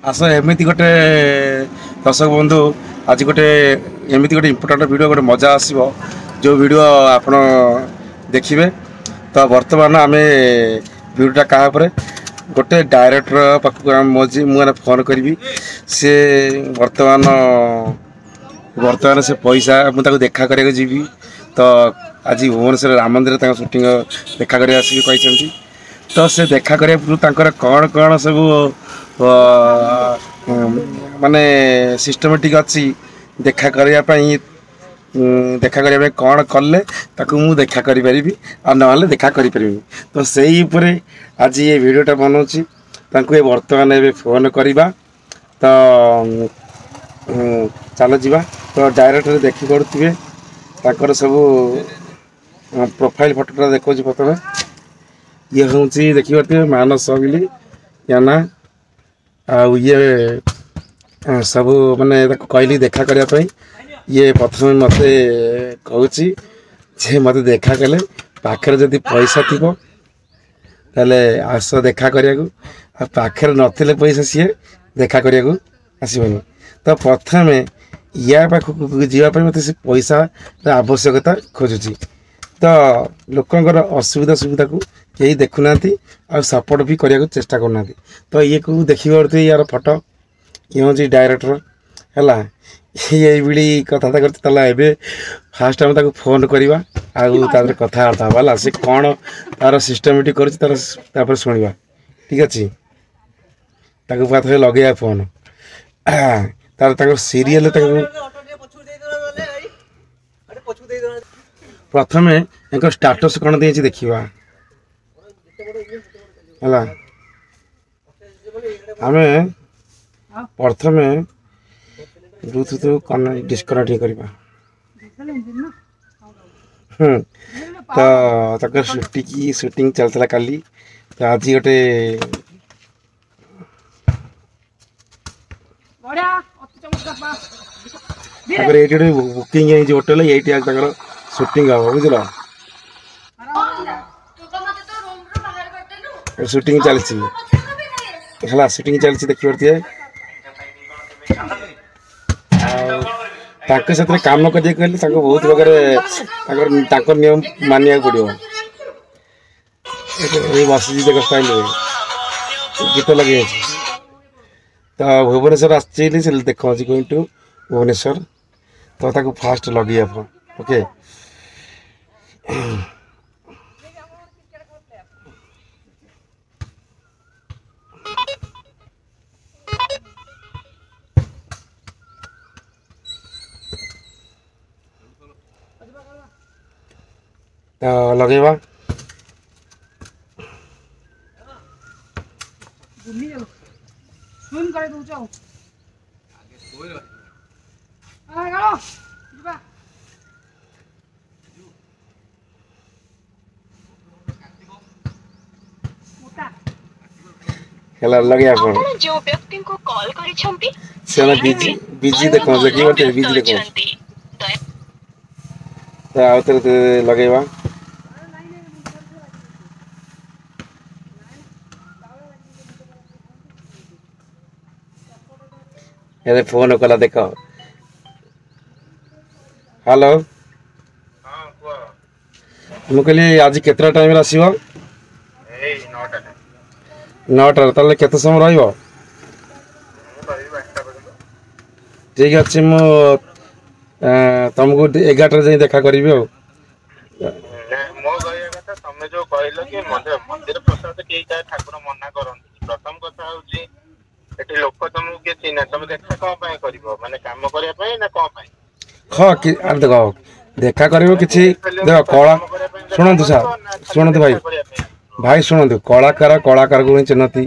आस एमती गोटे दर्शक बंधु आज गोटे एमती गोटे इम्पोर्टाट वीडियो गोटे मजा आसो जो वीडियो आपण देखिए। तो बर्तमान आम वीडियोटा क्या गोटे डायरेक्टर पाखक मुझे फोन करी सी बर्तमान से पैसा मुझे देखा करने जी। तो आज भुवनेश्वर राम मंदिर सुटिंग देखा कर आसिक तो से देखा करने कौन कौन सब माने सिस्टमेटिक अच्छी देखा करने कौन कले मु देखा करी आ ना देखा करी। तो सही उपरे आज ये वीडियोटा बनाऊँगी ये बर्तमान ए फोन करवा। तो चलो जीवा। तो डायरेक्टर देखी पड़ुवे ताकर सब प्रोफाइल फोटोटा देखो प्रथम ये हूँ देखी पारे मानस अगिली या ना ये सब माने कहली देखा करने ये प्रथम मत कहूँ मत देखा कले पाखे जदि पैसा थी ताले आस देखा करने पाखे नथिले पैसा सी देखा करने आसबनी। तो प्रथम या पाखक जावाई मत से पैसा आवश्यकता खोजुची। तो लोकंर असुविधा सुविधा को यही देखुना आ सपोर्ट भी करने को चेष्टा करना। तो ये को देखी पारे यार फोटो ये हूँ डायरेक्टर है ये बिड़ी कथा करते फास्ट आम ताको फोन करवा आगे कथबार्ता हाँ सी कौन तार सिस्टमेटिक कर शुणा ठीक अच्छे पाखे लगे फोन तार सीरियल प्रथम एक स्टाटस कौन दे देखा है आम प्रथम ब्लूटूथ डिस्कनेक्ट करवा। तो शूटिंग चलता काली। तो आज गोटे ये बुकिंग होटेल ये शूटिंग हम बुझल शूटिंग चलती है शूटिंग चलती देखी पारे से कम कर बहुत प्रकार नियम मानिया पड़ो। बस देख स्टाइल गीत लगे तो भुवनेश्वर आसी देखा गोइंग टू भुवनेश्वर। तो फास्ट लगे ओके तो लगेवा लगे जो व्यक्ति को कॉल करिसंती से बिजी बिजी देखो देखी बिजी देखो तो आउे लगेवा ये फोन कला देख हेलो मुझे कहली आज केतरा टाइम आसो 9टा ताले केते समय रहिबो ठीक अच्छे मु तुमको 11टा जाए देखा करी मो कहया कथा तमे जो कहलो कि मंदिर प्रसाद के ठाकुर मना करंती प्रथम कथा होची एठी लोक तुमको के चिन्ह तुम देखा कोन पय करिवो माने काम करिया पय ना कोन पय हां कि देखो देखा करिवो किछि देखो कला सुनंतु सर सुनंतु भाई शुणु कलाकार कलाकार को चिन्हती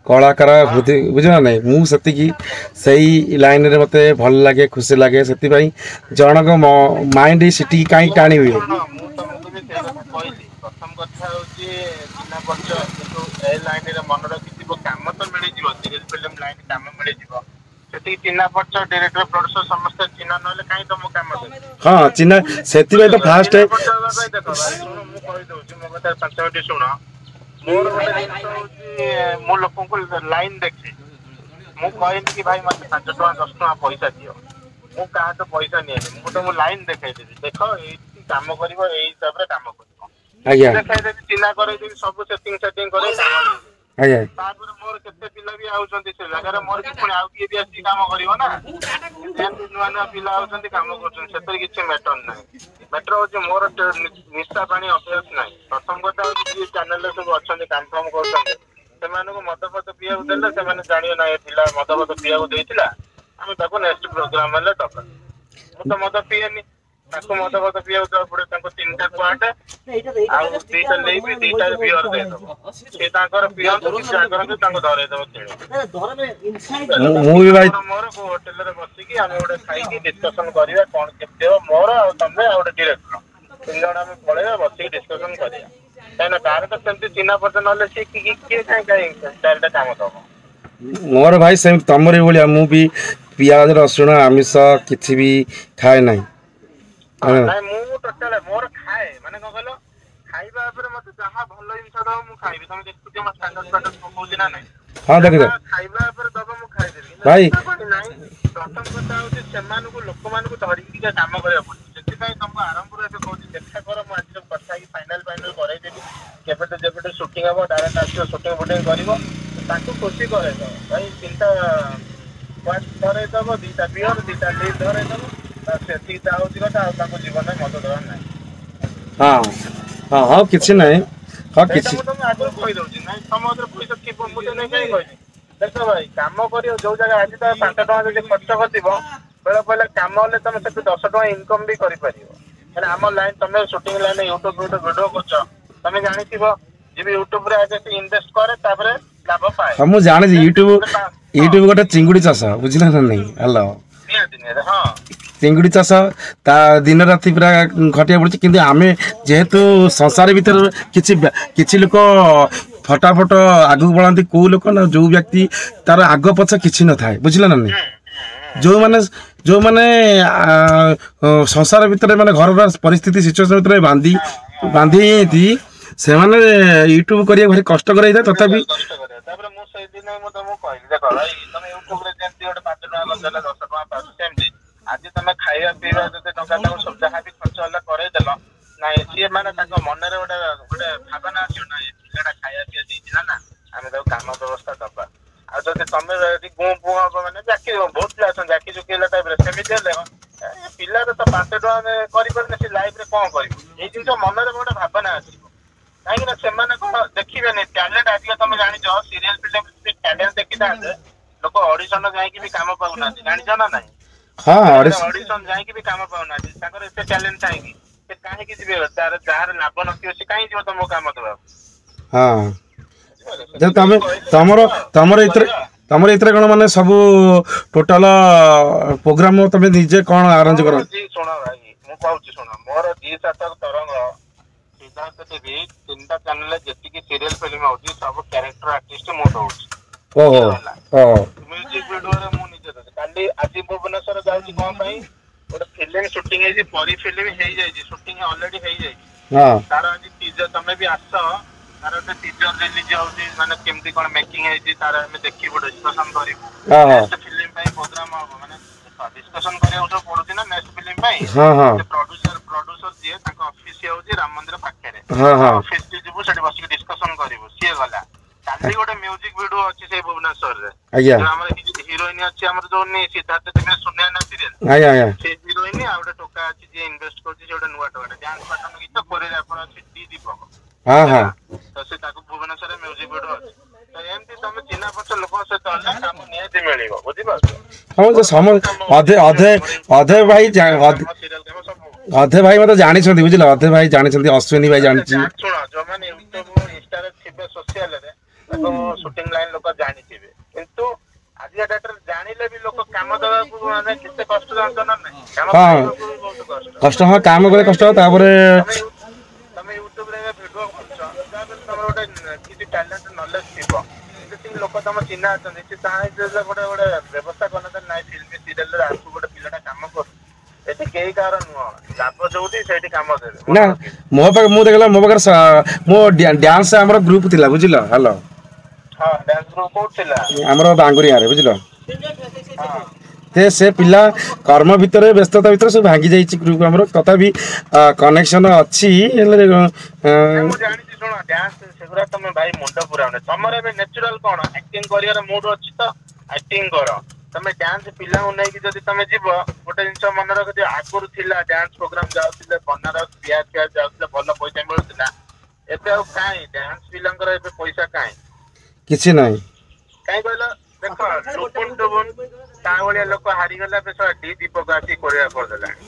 कलाकार बुझा ना मुझे से लाइन रे मत भल लगे खुशी लगे से जनक माइंड सीटी कहीं टाणी हुए प्रथम कथा चिन्ह परिचय लाइन रे मन रखी काम तो मिल सीरियल फिल्म लाइन काम मिल चिन्ह परिचय डायरेक्टर प्रोड्यूसर समस्त चिन्ह ना कहीं तुम काम हाँ चिन्ह से तो फास्ट मो कथा 5 मिनट शुण मोर गोटे जिन मो लोक लाइन देखे ମୁଁ କହିନି କି ଭାଇ ମତେ 5 ଟଙ୍କା 10 ଟଙ୍କା ପଇସା ଦିଅ, ମୁଁ କାହାଠୁ ପଇସା ନିଏନି, ମୁଁ ତମକୁ ଲାଇନ ଦେଖେଇଦେବି, ଦେଖ ଏଇଠି କାମ କରିବ, ଏଇ ହିସାବରେ କାମ କରିବ, ଆଜ୍ଞା ଦେଖେଇଦେବି, ଚିହ୍ନା କରେଇଦେବି, ସବୁ ସେଟିଂ କରି ଆଜ୍ଞା ତାପରେ ମୋର କେତେ ପିଲା ବି ଆଉଛନ୍ତି ସେ ଜାଗାରେ, ମୋର ବି ପୁଣି ଆଉ କିଏ ବି ଆସିକି କାମ କରିବ ନା, ଯେହେତୁ ନୂଆ ନୂଆ ପିଲା ଆଉଛନ୍ତି କାମ କରୁଛନ୍ତି, ସେଥିରେ କିଛି ମ୍ୟାଟର ନାହିଁ। ମ୍ୟାଟର ହଉଛି ମୋର ନିଶା ପାଣି ଅଭ୍ୟାସ ନାହିଁ। ପ୍ରଥମ କଥା ହଉଛି ଯିଏ ଚ୍ୟାନେଲରେ ସବୁ ଅଛନ୍ତି କାମ ଫାମ କରୁଛନ୍ତି ସେମାନଙ୍କୁ ମଦ ଫଦ ପିଇବାକୁ ଦେଲେ ସେମାନେ ଜାଣିବେ ନା ଏ ପିଲା ମଦ ଫଦ ପିଇବାକୁ ଦେଇଥିଲା, ଆମେ ତାକୁ ନେକ୍ସଟ ପ୍ରୋଗ୍ରାମ ହେଲେ ଦବା। ମୁଁ ତ ମଦ ପିଏନି, ତାକୁ ମଦ ଫଦ ପିଇବାକୁ ଦେବାକୁ ପଡେ, ତାଙ୍କୁ 3ଟା କ୍ୱାଟ ଆଉ 2ଟା ଲେଇବି 2ଟା ବିୟର ଦେଇଦବ, ସେ ତାଙ୍କର ପିଅନ୍ତୁ କି ଯାହା କରନ୍ତୁ ତାଙ୍କୁ ଧରେଇଦବ କିଣି। ମୁଁ ବି ଭାଇ ମୋର ହୋଟେଲରେ ବସିକି ଆମେ ଗୋଟେ ଖାଇକି ଡିସ୍କସନ କରିବା କଣ କେମିତି ହବ, ମୋର ଆଉ ତମେ ଆଉ ଗୋଟେ ଡିରେକ୍ଟର 3 ଜଣ ଆମେ ପଳେଇବା ବସିକି ଡିସ୍କସନ କରିବା, କାହିଁକି ନା ତାର ତ ସେମିତି ଚିହ୍ନା ପରିଚୟ ନହେଲେ ସିଏ କିଏ କାହିଁ ଚାରିଟା କାମ ଦବ। ମୋର ଭାଇ ସେମିତି ତମର ଭଳିଆ ମୁଁ ବି ପିଆଜ ରସୁଣ ଆମିଷ କିଛି ବି ଖାଏ ନାହିଁ। ନାଇଁ ମୁଁ ଟୋଟାଲ ମୋର ଖାଏ, ମାନେ କଣ କହିଲ ଖାଇବା ଉପରେ ମତେ ଯାହା ଭଲ ଜିନିଷ ଦବ ମୁଁ ଖାଇବି। ତମେ ଦେଖୁଛ ମୋ ଷ୍ଟାଟସ ଫାଟସ ପକଉଛି ନା ନାଇଁ, ହଁ ଦେଖ ଯାହା ଖାଇବା ଉପରେ ଦବ ମୁଁ ଖାଇଦେବି, କିନ୍ତୁ ଭାଇ ନିଶା ପାଣି ନାହିଁ। ପ୍ରଥମ କଥା ହଉଛି ସେମାନଙ୍କୁ ଲୋକମାନଙ୍କୁ ଧରିକି ଟିକେ କାମ କରିବାକୁ ପଡୁଛି, ସେଥିପାଇଁ ତମକୁ ଆରମ୍ଭରୁ ଏବେ କହୁଛି ଦେଖା କର, ମୁଁ ଆଜି ସବୁ କଥା ହେଇକି ଫାଇନାଲ କରେଇଦେବି, ଯେବେଠୁ ସୁଟିଂ ହବ ଡାଇରେକ୍ଟ ଆସିବ, ସୁଟିଂ ଫୁଟିଂ କରିବ, ତାଙ୍କୁ ଖୁସି କରେଇଦବ ଭାଇ। 3ଟା ଧରେଇଦବ, 2ଟା ବିୟର 2ଟା ଲିପ୍ ଧରେଇଦବ, ସେତିକି ତା ହଉଛି କଥା, ଆଉ ତାଙ୍କ ଜୀବନରେ ମଦ ଦେବାର ନାହିଁ। ହଁ ହଁ ହଉ କିଛି ନାହିଁ, ହଁ ସେଇଟା କିଛି ମୁଁ ତମକୁ ଆଗରୁ କହିଦଉଛି, ନାଇଁ ତମ ହାତରେ ପଇସା ଥିବ ମୁଁ ତ ନାଇଁ କାହିଁ କହିବି। ଦେଖ ଭାଇ କାମ କରିବ ଯୋଉ ଜାଗା ଆଜି ତମେ 5 ଟଙ୍କା ଯଦି ଖର୍ଚ୍ଚ କରିଥିବ, ବେଳ ପଇଲେ କାମ ହେଲେ ତମେ ସେଠୁ 10 ଟଙ୍କା ଇନକମ ବି କରିପାରିବ। ହେଲେ ଆମ ଲାଇନ ତମେ ସୁଟିଂ ଲାଇନ ୟୁଟ୍ୟୁବ ଭିଡିଓ କରୁଛ, ତମେ ଜାଣିଥିବ ଯିବି ୟୁଟ୍ୟୁବରେ ଆଗେ ସେ ଇନଭେଷ୍ଟ କରେ ତାପରେ ଲାଭ ପାଏ। ହଁ ମୁଁ ଜାଣିଛି ହଁ ୟୁଟ୍ୟୁବ ଗୋଟେ ଚିଙ୍ଗୁଡି ଚାଷ ବୁଝିଲ ନା ନାଇଁ, ହ୍ୟାଲୋ ନିହାତି ହଁ ଚିଙ୍ଗୁଡି ଚାଷ ତା ଦିନ ରାତି ପୁରା ଖଟିବାକୁ ପଡୁଛି, କିନ୍ତୁ ଆମେ ଯେହେତୁ ସଂସାର ଭିତରେ କିଛି ଲୋକ ଫଟାଫଟ ଆଗକୁ ବଢାନ୍ତି, କୋଉ ଲୋକ ନା ଯୋଉ ବ୍ୟକ୍ତି ତାର ଆଗ ପଛ କିଛି ନଥାଏ ବୁଝିଲ ନା ନାଇଁ, ଯୋଉମାନେ ସଂସାର ଭିତରେ ମାନେ ଘରର ପରିସ୍ଥିତି ସିଚୁଏସନ ଭିତରେ ବାନ୍ଧି ସେମାନେ ୟୁଟ୍ୟୁବ କରିବାକୁ ଭାରି କଷ୍ଟ କରାଇଥାଏ, ତଥାପି କଷ୍ଟ କରିବା। ତାପରେ ମୁଁ ସେଇଦିନ ମୁଁ ତମକୁ କହିଲି ଦେଖ ଭାଇ ତମେ ୟୁଟ୍ୟୁବରେ ଯେମିତି ଗୋଟେ 5 ଟଙ୍କା ଲଗେଇଲେ 10 ଟଙ୍କା ପାଉଛ, ସେମିତି ଆଜି ତମେ ଖାଇବା ପିଇବା ଯଦି ଟଙ୍କା ତାକୁ ଯାହା ବି ଖର୍ଚ୍ଚ ହେଲା କରେଇଦେଲ, ନାଇଁ ସିଏ ମାନେ ତାଙ୍କ ମନରେ ଗୋଟେ ଭାବନା ଆସିବ ନା ଏ ପିଲାଟା ଖାଇବା ପିଇବା ଦେଇଛି ନା ଆମେ ତାକୁ କାମ ବ୍ୟବସ୍ଥା ଦବା। ଆଉ ଯଦି ତମେ ଯଦି ଗୁଁ ପୁଁ ହବ ମାନେ ଜାକି ବହୁତ ପିଲା ଅଛନ୍ତି ଜାକି ଜୁକି ହେଲା ଟାଇପର, ସେମିତି ହେଲେ ପିଲାର ତ 5 ଟଙ୍କା କରିପାରୁନି, ସେ ଲାଇଫରେ କଣ କରିବ, ଏଇ ଜିନିଷ ମନରେ ଗୋଟେ ଭାବନା ଆସିବ। କାହିଁକି ନା ସେମାନେ କଣ ଦେଖିବେନି ଟ୍ୟାଲେଣ୍ଟ, ଆଜିକା ତମେ ଜାଣିଛ ସିରିଏଲ ଫିଲ୍ମ ଟ୍ୟାଲେଣ୍ଟ ଦେଖିଥାନ୍ତେ ଲୋକ ଅଡିସନ ଯାଇକି ବି କାମ ପାଉନାହାନ୍ତି, ଜାଣିଛ ନା ନାଇଁ। ହଁ ଅଡିସନ ଯାଇକି ବି କାମ ପାଉନାହାନ୍ତି, ତାଙ୍କର ଏତେ ଟ୍ୟାଲେଣ୍ଟ ଥାଇକି ସେ କାହିଁକି ଯିବେ, ଯାହାର ଲାଭ ନଥିବ ସେ କାହିଁକି ଯିବ ତମକୁ କାମ ଦେବାକୁ। ହଁ ଯେ ସେଥିପାଇଁ କହିଲି ଆସ କରିବା। ତମର ଏଥିରେ କଣ ମାନେ ସବୁ ଟୋଟାଲ ପ୍ରୋଗ୍ରାମ ତମେ ନିଜେ କଣ ଆରେଞ୍ଜ କର? ଶୁଣ ଭାଇ ମୁଁ କହୁଛି ଶୁଣ, ମୋର G7 ତରଙ୍ଗ ସିଦ୍ଧାର୍ଥ ଟିଭି 3ଟା ଚ୍ୟାନେଲରେ ଯେତିକି ସିରିଏଲ ଫିଲ୍ମ ହଉଛି ସବୁ କ୍ୟାରେକ୍ଟର ଆର୍ଟିଷ୍ଟ ମୁଁ ଦଉଛି। ଓହୋ ଓହୋ ମ୍ୟୁଜିକ ଭିଡିଓରେ ମୁଁ ନିଜେ ଦଉଛି। କାଲି ଆଜି ଭୁବନେଶ୍ୱର ଯାଉଛି କଣ ପାଇଁ, ଗୋଟେ ଫିଲ୍ମ ସୁଟିଂ ହେଇଛି, ପରୀ ଫିଲ୍ମ ହେଇଯାଇଛି, ସୁଟିଂ ଅଲରେଡି ହେଇଯାଇଛି, ହଁ ତାର ଆଜି ଟିଜର ତମେ ବି ଆସ, ତାର ଗୋଟେ ଟିଜର ରିଲିଜ ହଉଛି, ମାନେ କେମିତି କଣ ମେକିଂ ହେଇଛି ତାର ଆମେ ଦେଖିବୁ, ଡିସ୍କସନ କରିବୁ। ନେକ୍ସଟ ଫିଲ୍ମ ପାଇଁ ପ୍ରୋଗ୍ରାମ ହବ, ମାନେ ଡିସ୍କସନ କରିବାକୁ ସବୁ ପଡୁଛି ନା ନେକ୍ସଟ ଫିଲ୍ମ ପାଇଁ। ହଁ ହଁ ସେ ପ୍ରଡ୍ୟୁସର ଯିଏ ତାଙ୍କ ଅଫିସ ହଉଛି ରାମ ମନ୍ଦିର ପାଖରେ, ହଁ ହଁ ଅଫିସ ଯିବୁ ସେଠି ବସିକି ଡିସ୍କସନ କରିବୁ, ସିଏ ଗଲା। କାଲି ଗୋଟେ ମ୍ୟୁଜିକ ଭିଡିଓ ଅଛି ସେଇ ଭୁବନେଶ୍ୱରରେ, ଆଜ୍ଞା ଯୋଉ ଆମର ହିରୋଇନ ଅଛି ଆମର ଯୋଉ ସିଦ୍ଧାର୍ଥ ଟିଭିରେ ସୁନିଆ ନା ସିରିଏଲ, ଆଜ୍ଞା ଆଜ୍ଞା ସେ ହିରୋଇନ ଆଉ ଗୋଟେ ଟୋକା ଅଛି ଯିଏ ଇନଭେଷ୍ଟ କରୁଛି, ସେ ଗୋଟେ ନୂଆ ଟୋକାଟା ଡ୍ୟାନ୍ସ ପାର୍ଟନର ଗୀତ କୋରିଓଗ୍ରାଫର ଅଛି ଦୀପକ, ହଁ ହଁ ତ ସେ ତାକୁ ଭୁବନେଶ୍ୱରରେ ମ୍ୟୁଜିକ ଭିଡିଓ ଅଛି। ତ ଏମିତି ତମେ ଚିହ୍ନା ପରିଚୟ ଲୋକଙ୍କ ସହିତ ହେଲେ କାମ ନିହାତି ମିଳିବ, ବୁଝିପାରୁଛ। ଅଧେ ଭାଇ ଅଧେ ଭାଇ ମତେ ଜାଣିଛନ୍ତି ବୁଝିଲ, ଅଧେ ଭାଇ ଜାଣିଛନ୍ତି, ଅଶ୍ୱିନୀ ଭାଇ ଜାଣିଛି। ଶୁଣ ଯୋଉମାନେ ୟୁଟ୍ୟୁବ ଇନଷ୍ଟାରେ ଥିବେ ସୋସିଆଲରେ ତାକୁ ସୁଟିଂ ଲାଇନ ଲୋକ ଜାଣିଥିବେ, କିନ୍ତୁ ଆଜିକା ଡେଟରେ ଜାଣିଲେ ବି ଲୋକ କାମ ଦେବାକୁ ମାନେ କେତେ କଷ୍ଟ ଜାଣିଛ ନା ନାହିଁ, କାମ ହଁ ପାଇବାକୁ ବି ବହୁତ କଷ୍ଟ। ହଁ କାମ କଲେ କଷ୍ଟ, ତାପରେ ତମେ ୟୁଟ୍ୟୁବରେ ଭିଡିଓ କରୁଛ, ଯାହାବି ତମର ଗୋଟେ କିଛି ଟ୍ୟାଲେଣ୍ଟ ନଲେଜ ଥିବ, ଯେତିକି ଲୋକ ତମ ଚିହ୍ନା ଅଛନ୍ତି ସେ ଚାହିଁଲେ ଗୋଟେ ବ୍ୟବସ୍ଥା କରିନଥାନ୍ତି, ନାଇଁ ଫିଲ୍ମ ସିରିଏଲରେ ଆସୁ ଗୋଟେ ପିଲାଟା କାମ କରୁ, ଏଠି କେହି କାହାର ନୁହଁ, ଲାଭ ଯୋଉଠି ସେଇଠି କାମ ଦେବେ। ନା ମୋ ପାଖରେ ମୁଁ ଦେଖିଲା ମୋ ପାଖରେ ମୋ ଡ୍ୟାନ୍ସ ଆମର ଗ୍ରୁପ ଥିଲା ବୁଝିଲ, ହ୍ୟାଲୋ ହଁ ଡ୍ୟାନ୍ସ ଗ୍ରୁପ କୋଉଠି ଥିଲା? ଆମର ବାଙ୍ଗୁରିଆରେ ବୁଝିଲ। से पिला कर्म भितर व्यस्तता भितर सब भांगी जाइए ग्रुप आमर तथापि कनेक्शन अच्छी ମୁଁ ଜାଣିଛି ଶୁଣ ଡ୍ୟାନ୍ସ ସେଗୁରା ତମେ ଭାଇ ମୁଣ୍ଡ ପୁରାଉନି ତମର ଏବେ ନ୍ୟାଚୁରାଲ କଣ ଆକ୍ଟିଂ କରିବାର ମୁଡ୍ ଅଛି ତ ଆକ୍ଟିଂ କର ତମେ ଡ୍ୟାନ୍ସ ପିଲାଙ୍କୁ ନେଇକି ଯଦି ତମେ ଯିବ ଗୋଟେ ଜିନିଷ ମନେ ରଖ ଯେ ଆଗରୁ ଥିଲା ଡ୍ୟାନ୍ସ ପ୍ରୋଗ୍ରାମ ଯାଉଥିଲେ ବନାରସ ବିହାର ଯାଉଥିଲେ ଭଲ ପଇସା ମିଳୁଥିଲା ଏବେ ଆଉ କାଇଁ ଡ୍ୟାନ୍ସ ପିଲାଙ୍କର ଏବେ ପଇସା କାଇଁ କିଛି ନାହିଁ କାଇଁ କହିଲ ଦେଖ ଟୁପୁନ ଟୁପୁନ ତା ଭଳିଆ ଲୋକ ହାରିଗଲା ଏବେ ଶଳା ଡି ଦୀପକ ଆସି କରିବା କରିଦେଲାଣି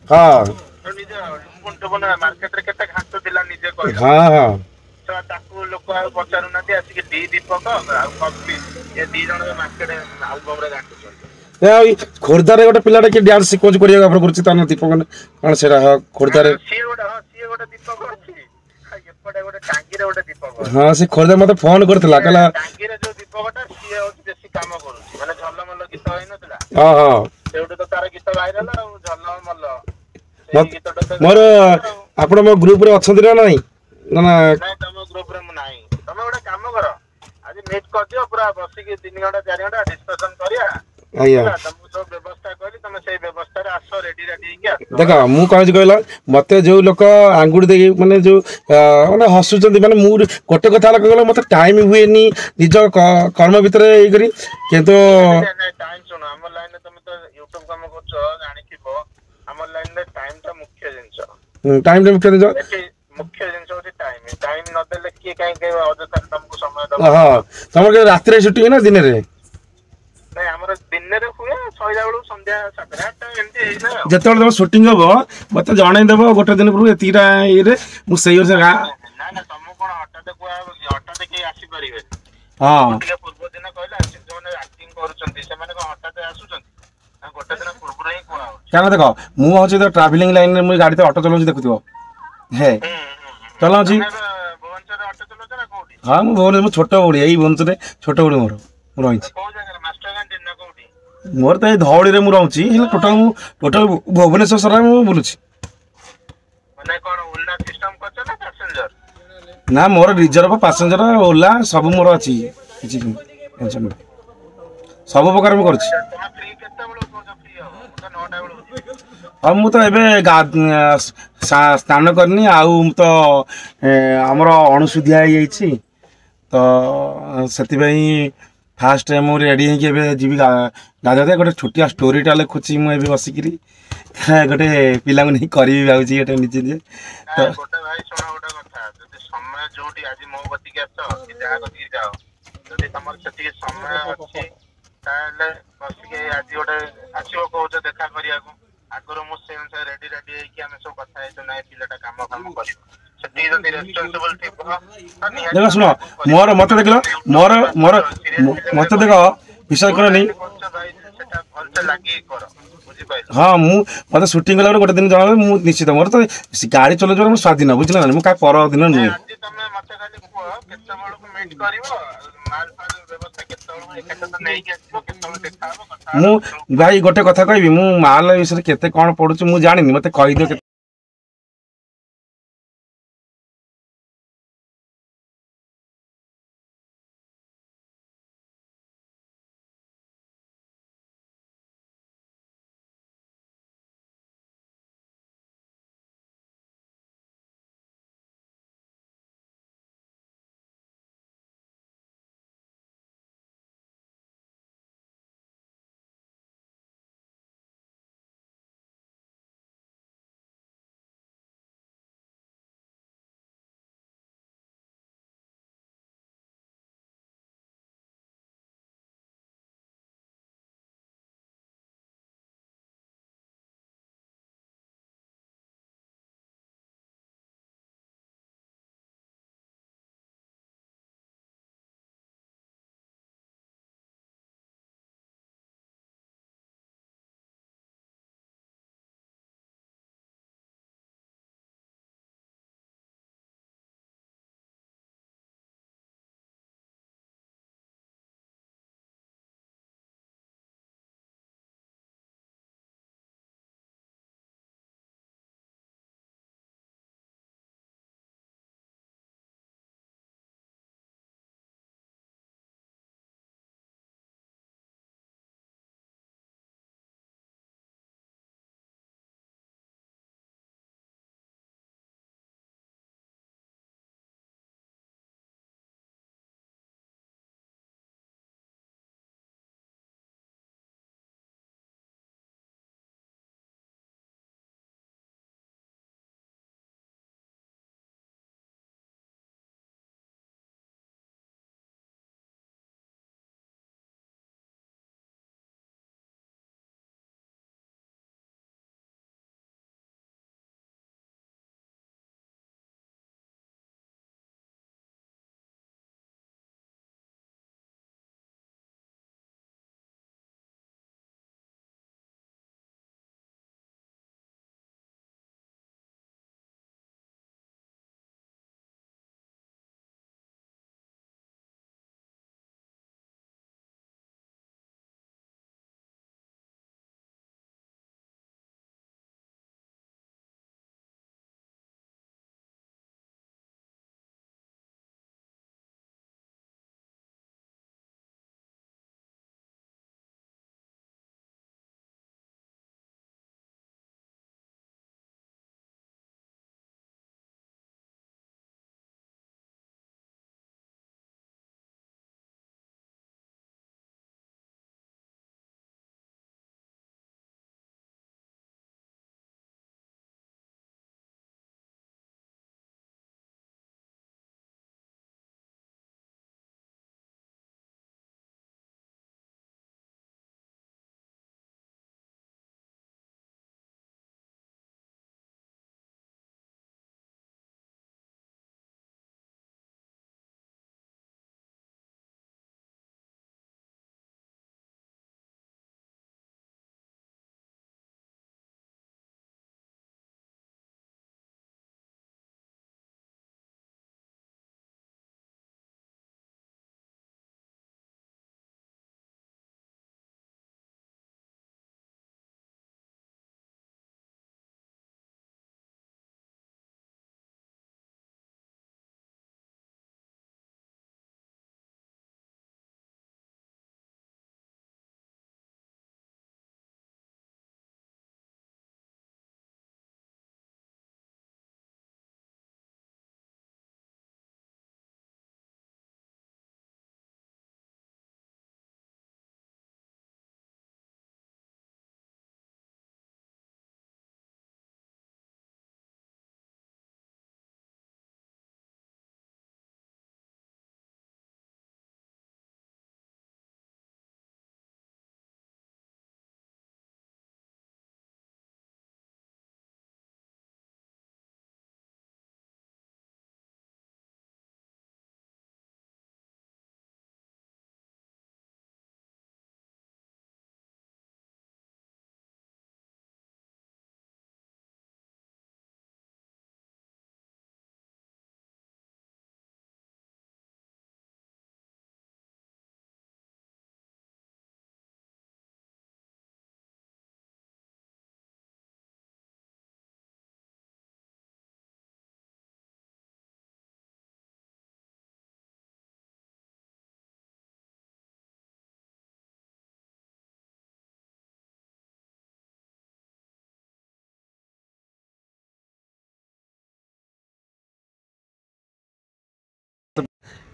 ହଁ ନିଜ ଟୁପୁନ ଟୁପୁନ ମାର୍କେଟରେ କେତେ ଘାସ ଥିଲା ନିଜେ କହିଲ ହଁ ହଁ ଶଳା ତାକୁ ଲୋକ ଆଉ ପଚାରୁନାହାନ୍ତି ଆସିକି ଡି ଦୀପକ ଆଉ କପି ଏ ଦି ଜଣ ମାର୍କେଟ ଆଲବମରେ ଘାଣ୍ଟୁଛନ୍ତି ଖୋର୍ଦ୍ଧାରେ ଗୋଟେ ପିଲାଟା କି ଡ୍ୟାନ୍ସ ଶିଖଉଛି କରିବାକୁ ଆପଣ କରୁଛି ତା ନା ଦୀପକ କଣ ସେଟା ଖୋର୍ଦ୍ଧାରେ ସିଏ ଗୋଟେ ଦୀପକ ଅଛି ଏପଟେ ଗୋଟେ ଟାଙ୍ଗିରେ ଗୋଟେ ଦୀପକ ଅଛି ହଁ ସେ ଖୋର୍ଦ୍ଧା ମତେ ଫୋନ କରିଥିଲା କହିଲା ଟାଙ୍ଗିରେ ଯୋଉ ଦୀପକଟା ସିଏ ହଉଛି ବେଶୀ କାମ କରୁଛି ମାନେ ଝଲମଲ ଗୀତ ହେଇନଥିଲା ହଁ ହଁ ସେଇଠୁ ତ ତାର ଗୀତ ଭାଇରାଲ ଆଉ ଝଲମଲ ସେଇ ମତ- ଗୀତଟା ତ ମୋର ଆଉ ଆପଣ ମୋ ଗ୍ରୁପରେ ଅଛନ୍ତି ନା ନାହିଁ ନା ନା ନାଇଁ ତମ ଗ୍ରୁପରେ ମୁଁ ନାହିଁ ତମେ ଗୋଟେ କାମ କର ଆଜି ମିଟ୍ କରିଦିଅ ପୁରା ବସିକି 3 ଘଣ୍ଟା 4 ଘଣ୍ଟା ଡିସ୍କସନ କରିବା ଆଜ୍ଞା ହେଲା ତମକୁ ସବୁ ବ୍ୟବସ୍ଥା କହିଲି ତମେ ସେଇ ବ୍ୟବସ୍ଥାରେ ଆସ ରେଡି ହେଇକି ଆସ ଦେଖ ହେଲା ମୁଁ କହୁଛି କହିଲ ମତେ ଯୋଉ ଲୋକ ଆଙ୍ଗୁଠି ଦେଇକି ମାନେ ଯୋଉ ମାନେ ହସୁଛନ୍ତି ମାନେ ମୁଁ ଗୋଟେ କଥା ହେଲା କହିଲ ମତେ ଟାଇମ ହୁଏନି ନିଜ କର୍ମ ଭିତରେ ଇଏ କରି କିନ୍ତୁ ଟାଇମ ଶୁଣ ଆମ ଲାଇନରେ ତମେ ତ ୟୁଟ୍ୟୁବ କାମ କରୁଛ ଜାଣିଥିବ ଆମ ଲାଇନରେ ଟାଇମ ଟା ମୁଖ୍ୟ ଜିନିଷ ଟାଇମ ମୁଖ୍ୟ ଜିନିଷ ଏଠି ମୁଖ୍ୟ ଜିନିଷ ହଉଛି ଟାଇମ ଟାଇମ ନଦେଲେ କିଏ କାହିଁକି ଅଯଥାରେ ତମକୁ ସମୟ ଦବ ହଁ ତମର ରାତିରେ ଛୁଟି ନା ଦିନରେ ନାଇଁ ଆମର ଦିନରେ ହୁଏ ସଇଲା ବେଳକୁ ସନ୍ଧ୍ୟା 7ଟା 8ଟା ଏମିତି ହେଇଯାଏ ଆଉ ଯେତେବେଳେ ତମ ସୁଟିଂ ହବ ମତେ ଜଣେଇଦବ ଗୋଟେ ଦିନ ପୂର୍ବରୁ ଏତିକିଟା ଇଏରେ ମୁଁ ସେଇ ଅନୁସାରେ ନା ତମକୁ କଣ ହଠାତ୍ କୁହାହବ କି ହଠାତ୍ କେହି ଆସିପାରିବେନି ହଁ ଟିକେ ପୂର୍ବ ଦିନ କହିଲେ ଯୋଉମାନେ ଆକ୍ଟିଂ କରୁଛନ୍ତି ସେମାନେ କଣ ହଠାତ୍ ଆସୁଛନ୍ତି ନା ଗୋଟେ ଦିନ ପୂର୍ବରୁ ହିଁ କୁହାହଉଛି କାରଣ ଦେଖ ମୁଁ ହଉଛି ତ ଟ୍ରାଭେଲିଂ ଲାଇନରେ ମୁଁ ଗାଡି ତ ଅଟୋ ଚଲାଉଛି ଦେଖୁଥିବ ହେ ଚଲାଉଛି ଭୁବନେଶ୍ୱରରେ ଅଟୋ ଚଲାଉଛ ନା କୋଉଠି ହଁ ମୁଁ ଭୁବନେଶ୍ୱର ମୁଁ ଛୋଟ ବଳି ଏଇ ଭୁବନେଶ୍ୱରରେ ଛୋଟ ବଳି ମୋର ମୁଁ ରହିଛି କୋଉ ଜାଗାରେ ମାଷ୍ଟର କ୍ୟାଣ୍ଟିନ ନା କୋଉଠି ମୋର ତ ଏଇ ଧଉଳିରେ ମୁଁ ରହୁଛି ହେଲେ ଟୋଟାଲ ଭୁବନେଶ୍ୱର ସାରା ମୁଁ ବୁଲୁଛି ମାନେ କଣ ଓଲା ସିଷ୍ଟମ କରିଛ ନା ପ୍ୟାସେଞ୍ଜର ନା ମୋର ରିଜର୍ଭ ପାସେଞ୍ଜର ଓଲା ସବୁ ମୋର ଅଛି କିଛି ଟେନସନ୍ ନାହିଁ ସବୁ ପ୍ରକାର ମୁଁ କରୁଛି ତମେ ଫ୍ରି କେତେବେଳକୁ କହୁଛ ଫ୍ରି ହବ ମୁଁ ତ 9ଟା ବେଳକୁ ଯିବି ହଁ ମୁଁ ତ ଏବେ ସ୍ନାନ କରିନି ଆଉ ମୁଁ ତ ଆମର ଅଣସୁଧିଆ ହେଇଯାଇଛି ତ ସେଥିପାଇଁ ଫାଷ୍ଟ ମୁଁ ରେଡ଼ି ହେଇକି ଏବେ ଯିବି ଗାଧୋଇବା ଗୋଟେ ଛୋଟିଆ ଷ୍ଟୋରିଟା ଲେଖୁଛି ମୁଁ ଏବେ ବସିକିରି ଗୋଟେ ପିଲାଙ୍କୁ ନେଇ କରିବି ଭାବୁଛି ଗୋଟେ ନିଜେ ନିଜେ ତ ଗୋଟେ ଭାଇ ଶୁଣ ଗୋଟେ କଥା ଯଦି ସମୟ ଯୋଉଠି ଆଜି ମୋ କତିକି ଆସ କି ଯାହା କତିକି ଯାଅ ଯଦି ତମର ସେତିକି ସମୟ ଅଛି ତାହେଲେ ବସିକି ଆଜି ଗୋଟେ ଆସିବ କହୁଛ ଦେଖା କରିବାକୁ ଆଗରୁ ମୁଁ ସେ ଅନୁସାରେ ରେଡି ହେଇକି ଆମେ ସବୁ କଥା ହେଇଛୁ ନା ଏ ପିଲାଟା କାମ କରିବ ସେତିକି ଯଦି ରେସ୍ପନ୍ସିବଲ ଥିବ ଦେଖ ଶୁଣ ମୋର ମତେ ଦେଖିଲ ମୋର ମୋର ମତେ ଦେଖ ବିଶ୍ୱାସ କରନି ଭଲସେ ଲାଗିକି କର ବୁଝିପାରିଲ ହଁ ମୁଁ ମତେ ସୁଟିଂ କଲା ଗୋଟେ ଦିନ ଜଣା ମୁଁ ନିଶ୍ଚିତ ମୋର ତ ଗାଡି ଚଲାଉଛ ମୁଁ ସ୍ୱାଧୀନ ବୁଝିଲ ନା ମୁଁ କାହା ପରଦିନ ନୁହେଁ ଆଜି ତମେ ମତେ ଖାଲି କୁହ କେତେବେଳକୁ ମିଟ୍ କରିବ ମାଲ ଫାଲ ବ୍ୟବସ୍ଥା କେତେବେଳକୁ ଏକାଥରେ ନେଇକି ଆସିବ କେତେବେଳେ ଦେଖା ହବ କଥା ମୁଁ ଭାଇ ଗୋଟେ କଥା କହିବି ମୁଁ ମାଲ ବିଷୟରେ କେତେ କଣ ପଢୁଛି ମୁଁ ଜାଣିନି ମତେ କହିଦିଅ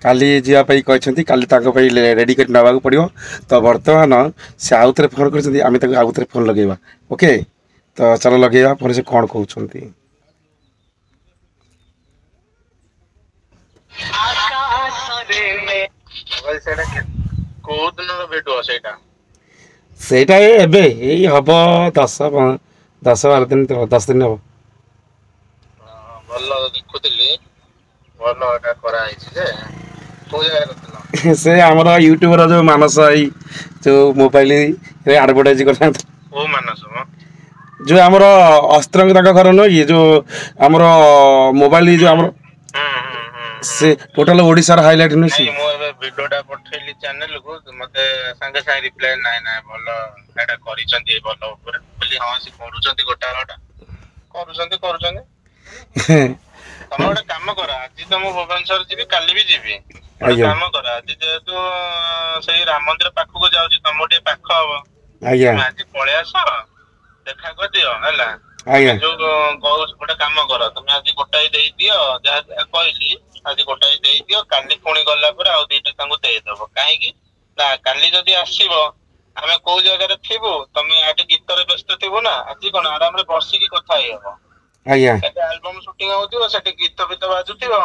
काली जावाई कहते काली रेडी कर नवा पड़ो तो बर्तमान से आउ थे फोन कर आउ थे फोन लगेगा ओके तो चलो लगेगा फोन से कौन कहते सेटा एबे हम 10-12 दिन 10 दिन हम से आमर यूट्यूबर जो मानस आई जो मोबाइल आडभटाइज कर जो आमर अस्त्र घर नुह ये जो आमर मोबाइल जो आमर से टोटल ओडिसा हाइलाइट नुह सी वीडियोटा पठेली चैनल को मते संगे संगे रिप्लाई नाइ नाइ भलो एटा करिसंती भलो ऊपर बोली हां से करूसंती गोटा गोटा करूसंती तम गोटे काम कर आज तो मु भुवनेश्वर जीवी काली भी जीवी काम कर आज जेहेतु से राम मंदिर पाख को जाउची तम गोटे पाख हबो आज्ञा आज पळे आस देखा कर दियो हला आज्ञा जो गोटे काम कर तुम आज गोटाई देई दियो जा कहली आज गोटाई देई दियो काली पुणी गला पर आ दुईटा तांको देई देबो काहे कि ना काली जदी आसीबो हमें को जगह रे थिबो तमे आज गीत रे व्यस्त थिबो ना आज कोन आराम रे बसी की कथा हेबो आज्ञा एटा एल्बम शूटिंग होतिबो सेठी गीत बित बाजुतिबो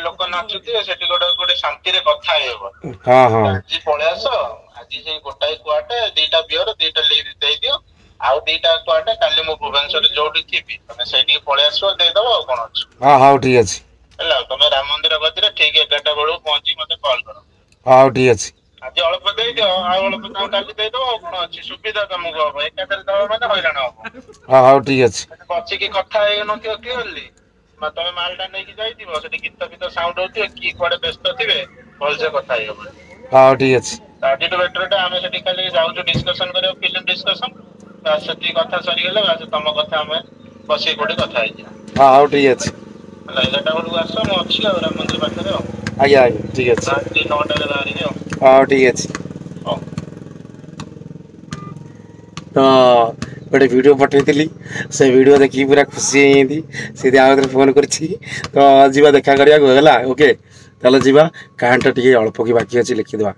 लोक नाचुतिबो सेठी गोटे शांति रे कथा हेबो हां हां आज पळे आसो आज से गोटाई कुआटे दुईटा बियर दुईटा ले देई दियो आउ दुईटा कुआटे काली मु भुवनेश्वर जोडी थिबी तमे सेठी पळे आसो देई दबो कोन अछि हां हां ठीक अछि हेलो तुम राम मंदिर गति ठीक 11टा बेलू पहुंची मते कॉल करो हाँ ठीक अच्छे आज अल्प दे दियो अल्प तुम काली दे दो कोन अछि सुविधा तुमको हम एकादर दवा माने हैरान हो हाँ हाँ ठीक अच्छे बच्चे की कथा हे न के क्लियरली म तुम मालटा नै की जाई दिबो सेठी गीत बित साउंड होती की कोडे व्यस्त थिबे भल से कथा हे हाँ ठीक अच्छे आज तो बेटरटा हमें सेठी खाली जाउ जो डिस्कशन करियो फिल्म डिस्कशन बस सेठी कथा सरी गेले बस तुम कथा हमें बसी कोडी कथा हे हाँ हाँ ठीक अच्छे आज्ञा आज्ञा ठीक अच्छे हाँ ठीक अच्छे तो गोटे वीडियो पठेली से वीडियो देखी पूरा खुशी होती से आगे फोन कर तो देखा करा ओके चलो जीवा कहानी टी अल्प की बाकी अच्छे लिखिदेवा।